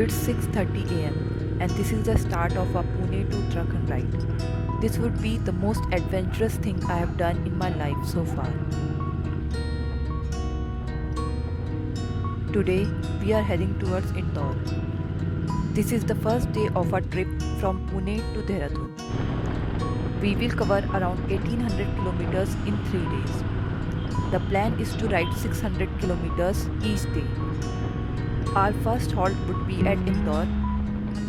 It's 6:30 a.m. and this is the start of our Pune to Uttarakhand ride. This would be the most adventurous thing I have done in my life so far. Today we are heading towards Indore. This is the first day of our trip from Pune to Dehradun. We will cover around 1800 kilometers in 3 days. The plan is to ride 600 kilometers each day. Our first halt would be at Indore.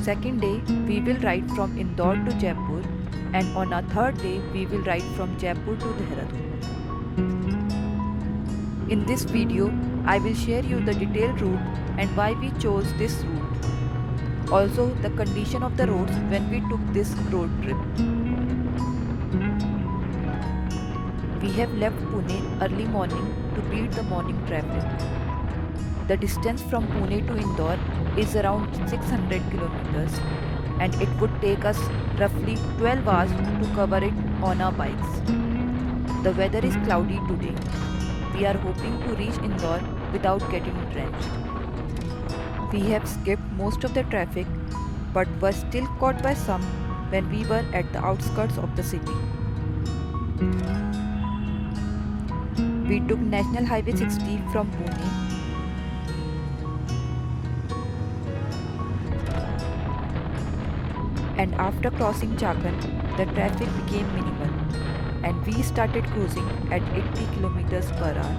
Second day, we will ride from Indore to Jaipur, and on our third day, we will ride from Jaipur to Dehradun. In this video, I will share you the detailed route and why we chose this route. Also, the condition of the roads when we took this road trip. We have left Pune early morning to beat the morning traffic. The distance from Pune to Indore is around 600 kilometers and it would take us roughly 12 hours to cover it on our bikes. The weather is cloudy today. We are hoping to reach Indore without getting drenched. We have skipped most of the traffic but were still caught by some when we were at the outskirts of the city. We took National Highway 60 from Pune. And after crossing Chakan, the traffic became minimal and we started cruising at 80 kilometers per hour.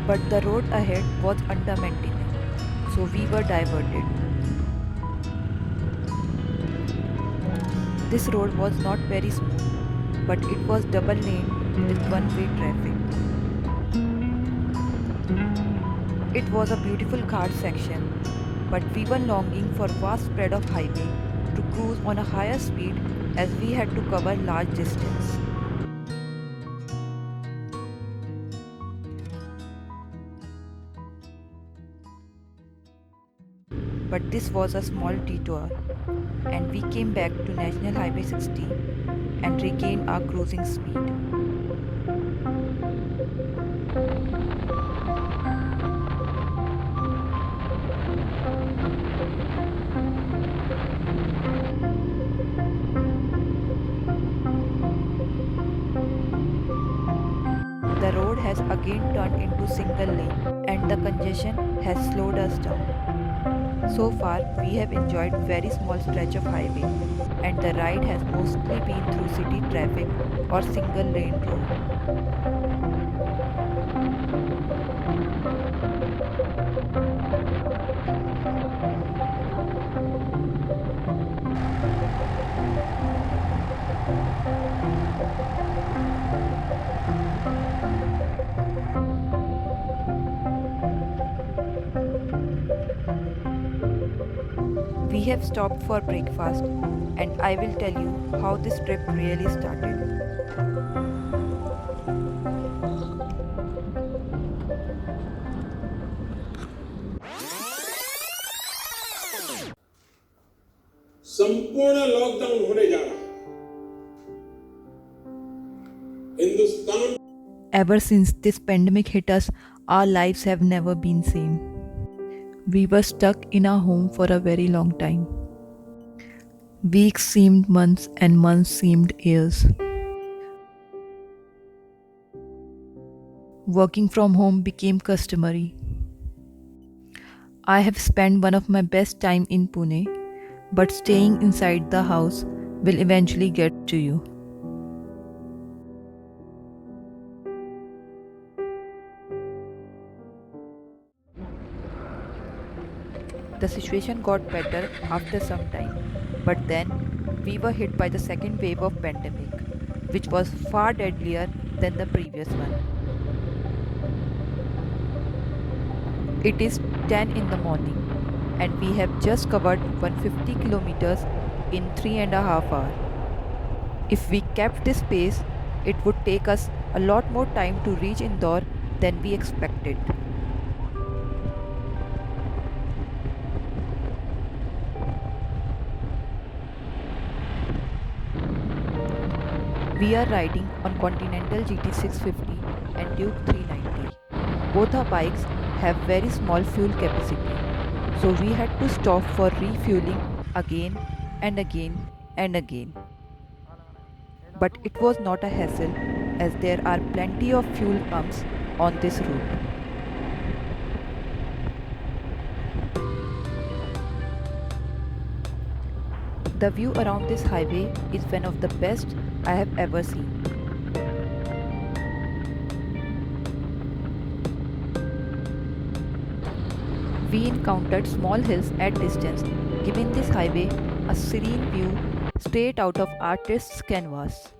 But the road ahead was under maintenance, so we were diverted. This road was not very smooth, but it was double lane with one-way traffic. It was a beautiful ghat section, but we were longing for vast spread of highway to cruise on a higher speed as we had to cover large distance. But this was a small detour and we came back to National Highway 60 and regained our cruising speed. The road has again turned into single lane and the congestion has slowed us down. So far, we have enjoyed very small stretch of highway and the ride has mostly been through city traffic or single lane road. We have stopped for breakfast and I will tell you how this trip really started. संपूर्ण lockdown होने जा रहा है Hindustan. Ever since this pandemic hit us, our lives have never been same. We were stuck in our home for a very long time. Weeks seemed months and months seemed years. Working from home became customary. I have spent one of my best time in Pune, but staying inside the house will eventually get to you. The situation got better after some time, but then we were hit by the second wave of pandemic, which was far deadlier than the previous one. It is 10 in the morning and we have just covered 150 kilometers in 3.5 hours. If we kept this pace, it would take us a lot more time to reach Indore than we expected. We are riding on Continental GT650 and Duke 390. Both our bikes have very small fuel capacity, so we had to stop for refueling again and again and again. But it was not a hassle as there are plenty of fuel pumps on this route. The view around this highway is one of the best I have ever seen. We encountered small hills at distance, giving this highway a serene view straight out of artist's canvas.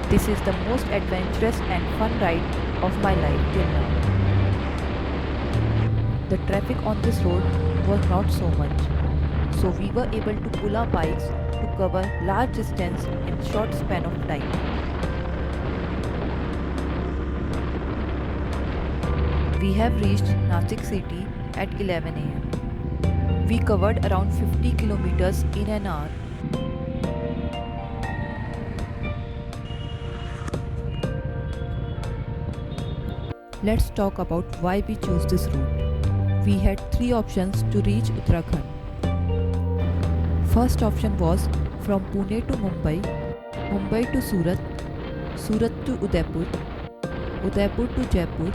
This is the most adventurous and fun ride of my life till now. The traffic on this road was not so much, so we were able to pull our bikes to cover large distance in short span of time. We have reached Nashik city at 11 am. We covered around 50 kilometers in an hour. Let's talk about why we chose this route. We had three options to reach Uttarakhand. First option was from Pune to Mumbai, Mumbai to Surat, Surat to Udaipur, Udaipur to Jaipur,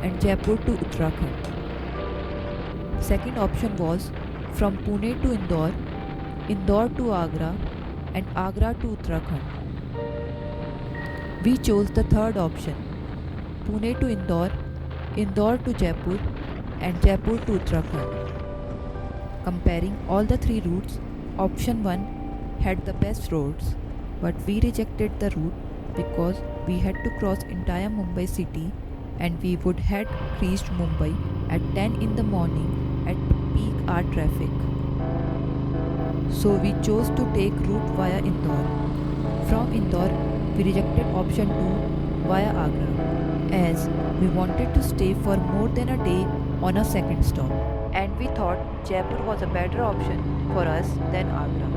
and Jaipur to Uttarakhand. Second option was from Pune to Indore, Indore to Agra, and Agra to Uttarakhand. We chose the third option, Pune to Indore, Indore to Jaipur, and Jaipur to Uttarakhand. Comparing all the three routes, option 1 had the best roads, but we rejected the route because we had to cross entire Mumbai city and we would had reached Mumbai at 10 in the morning at peak hour traffic. So we chose to take route via Indore. From Indore, we rejected option 2 via Agra, as we wanted to stay for more than a day on a second stop, and we thought Jaipur was a better option for us than Agra.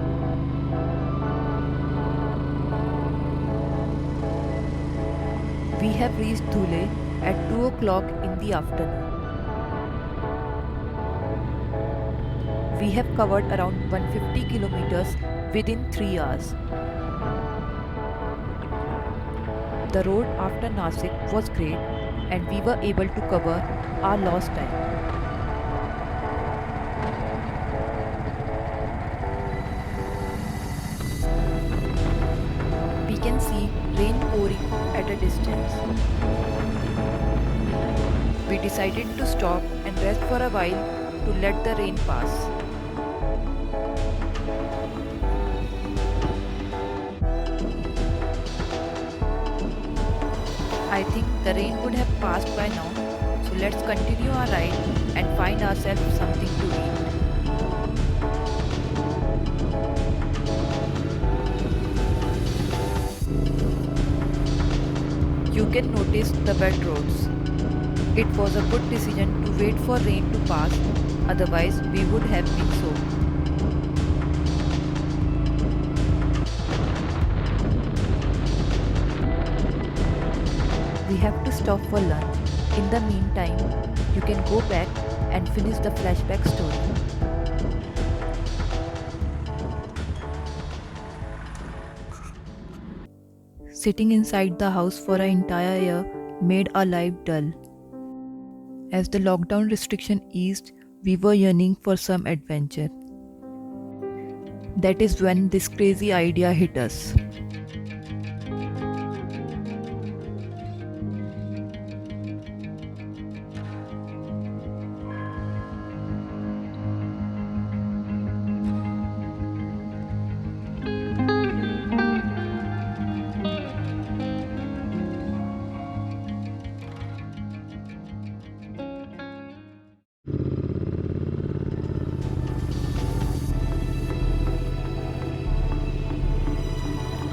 We have reached Dhule at 2 o'clock in the afternoon. We have covered around 150 kilometers within 3 hours. The road after Nashik was great and we were able to cover our lost time. We can see rain pouring at a distance. We decided to stop and rest for a while to let the rain pass. I think the rain would have passed by now, so let's continue our ride and find ourselves something to eat. You can notice the wet roads. It was a good decision to wait for rain to pass, otherwise we would have been soaked. We have to stop for lunch. In the meantime, you can go back and finish the flashback story. Sitting inside the house for an entire year made our life dull. As the lockdown restriction eased, we were yearning for some adventure. That is when this crazy idea hit us.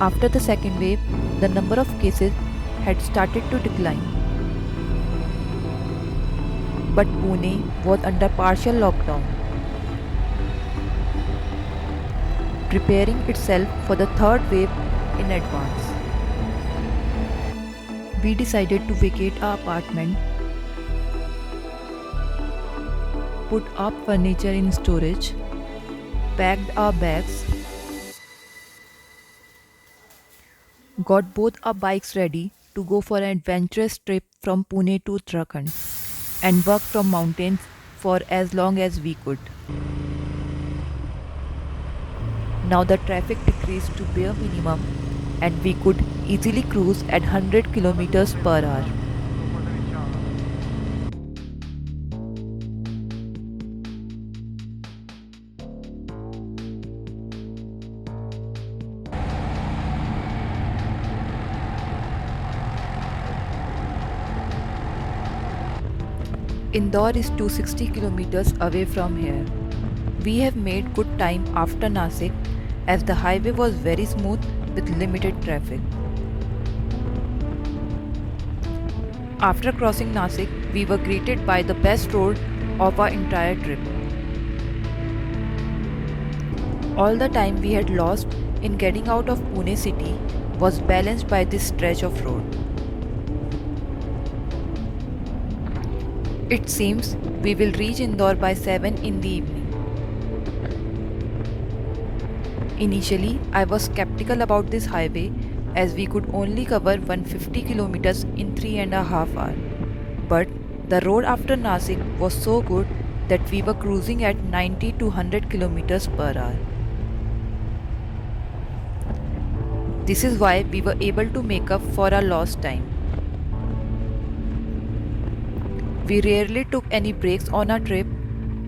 After the second wave, the number of cases had started to decline. But Pune was under partial lockdown, preparing itself for the third wave in advance. We decided to vacate our apartment, put our furniture in storage, packed our bags, got both our bikes ready to go for an adventurous trip from Pune to Uttarakhand and work from mountains for as long as we could. Now the traffic decreased to bare minimum and we could easily cruise at 100 kilometers per hour. Indore is 260 kilometers away from here. We have made good time after Nasik as the highway was very smooth with limited traffic. After crossing Nasik, we were greeted by the best road of our entire trip. All the time we had lost in getting out of Pune city was balanced by this stretch of road. It seems we will reach Indore by 7 in the evening. Initially, I was skeptical about this highway as we could only cover 150 kilometers in 3.5 hours. But the road after Nasik was so good that we were cruising at 90 to 100 kilometers per hour. This is why we were able to make up for our lost time. We rarely took any breaks on our trip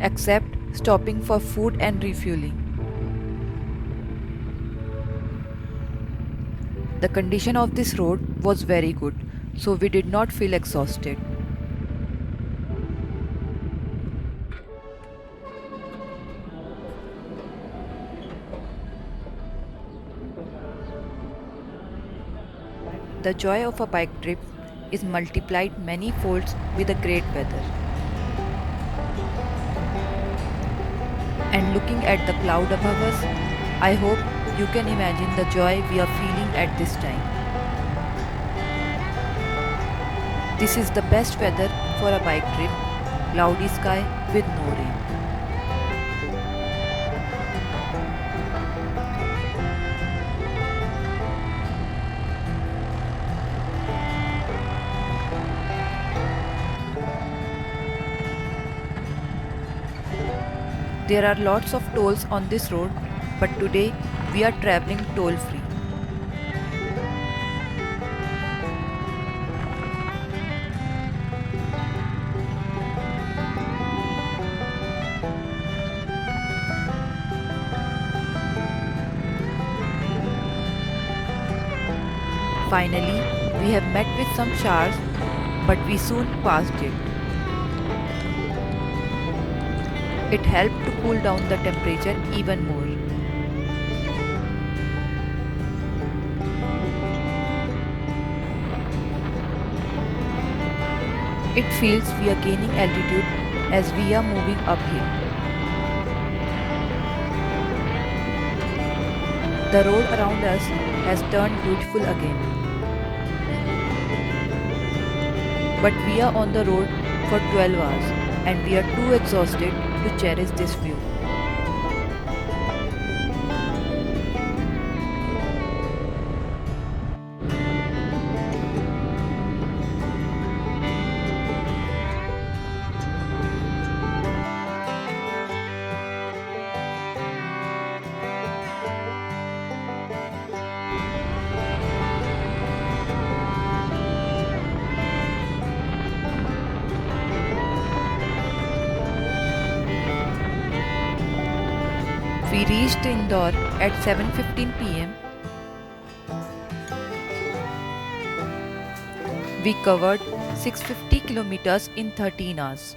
except stopping for food and refueling. The condition of this road was very good, so we did not feel exhausted. The joy of a bike trip is multiplied many folds with the great weather. And looking at the cloud above us, I hope you can imagine the joy we are feeling at this time. This is the best weather for a bike trip, cloudy sky with no rain. There are lots of tolls on this road, but today we are traveling toll free. Finally, we have met with some showers, but we soon passed it. It helped to cool down the temperature even more. It feels we are gaining altitude as we are moving uphill. The road around us has turned beautiful again. But we are on the road for 12 hours and we are too exhausted to cherish this view. We reached Indore at 7:15 pm. We covered 650 kilometers in 13 hours.